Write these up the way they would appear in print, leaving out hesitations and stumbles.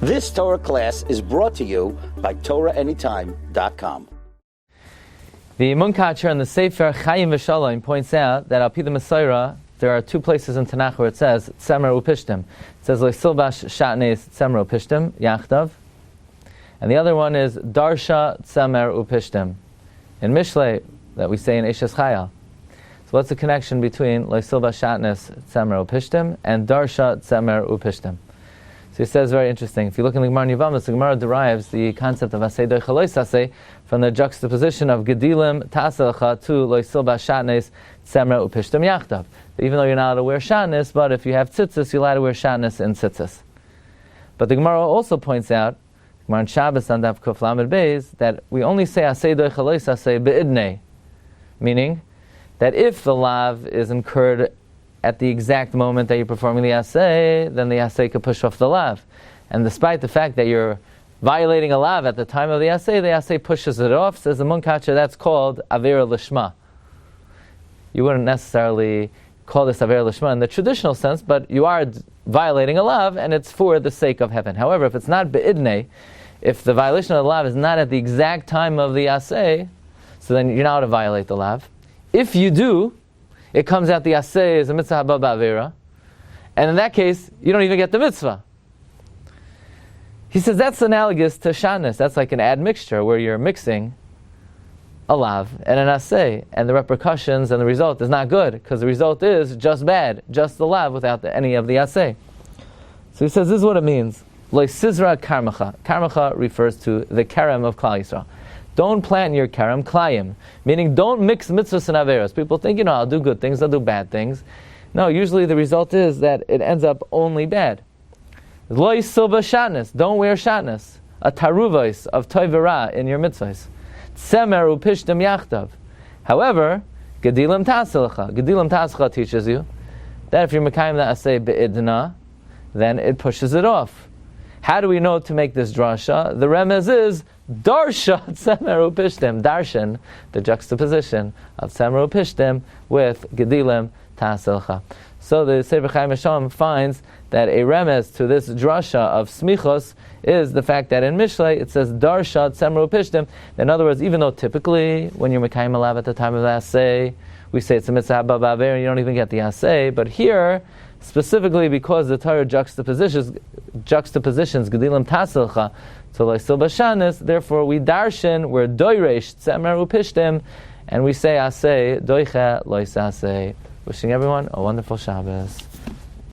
This Torah class is brought to you by TorahAnytime.com. The Munkatcher and the Sefer Chayil V'Shalom points out that al pi the Mesorah, there are two places in Tanakh where it says Tzemer Upishtim. It says Leisilbash Sha'atnez Tzemer Upishtim Yachdav, and the other one is Darsha Tzemer Upishtim in Mishlei that we say in Eishes Chayil. So what's the connection between Leisilbash Sha'atnez Tzemer Upishtim and Darsha Tzemer Upishtim? So he says very interesting. If you look in the Gemara Nivamas, the Gemara derives the concept of asay doicha lois asay from the juxtaposition of gedilim taselacha to loisilba shatnes tzemer upishtim yachdav. Even though you're not allowed to wear shatnes, but if you have tzitzis, you're allowed to wear shatnes and tzitzis. But the Gemara also points out, Gemara on Shabbos on Daf Kuf Lamed Beis, that we only say asay doicha lois asay beidnei, meaning that if the lav is incurred at the exact moment that you're performing the asay, then the asay could push off the lav. And despite the fact that you're violating a lav at the time of the asay pushes it off. Says the Munkatcher, that's called avera lishma. You wouldn't necessarily call this avera lishma in the traditional sense, but you are violating a lav, and it's for the sake of heaven. However, if it's not be'idnei, if the violation of the lav is not at the exact time of the asay, so then you're not allowed to violate the lav. If you do, it comes out the asay is a mitzvah haba ba'avera, and in that case, you don't even get the mitzvah. He says that's analogous to Sha'atnez. That's like an admixture where you're mixing a lav and an asay, and the repercussions and the result is not good, because the result is just bad, just the lav without any of the asay. So he says this is what it means. Lo sizra karmacha. Karmacha refers to the kerem of Klal Yisrael. Don't plant your kerem klayim, meaning don't mix mitzvahs and averos. People think, I'll do good things, I'll do bad things. No, usually the result is that it ends up only bad. Lo yisilba shatnez, don't wear shatnez, a taruvos of toivera in your mitzvahs. Tzemer upishtim yachdav. However, gedilim taselacha teaches you that if you're mekayim the asay be'idna, then it pushes it off. How do we know to make this drasha? The remez is darsha tzemer upishtim. Darshan, the juxtaposition of tzemer upishtim with gedilim taselacha. So the Sefer Chaim Hashem finds that a remez to this drasha of smichos is the fact that in Mishlei it says darsha tzemer upishtim. In other words, even though typically when you're mekayim alav at the time of the asay, we say it's a mitzvah haba ba'avera and you don't even get the asay, but here, specifically because the Torah juxtapositions gedilim taselcha to leisil bashanis, therefore we darshan, we're doiresh tzemer upishtim, and we say asay doicha lois asay. Wishing everyone a wonderful Shabbos.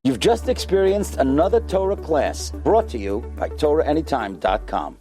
You've just experienced another Torah class brought to you by TorahAnytime.com.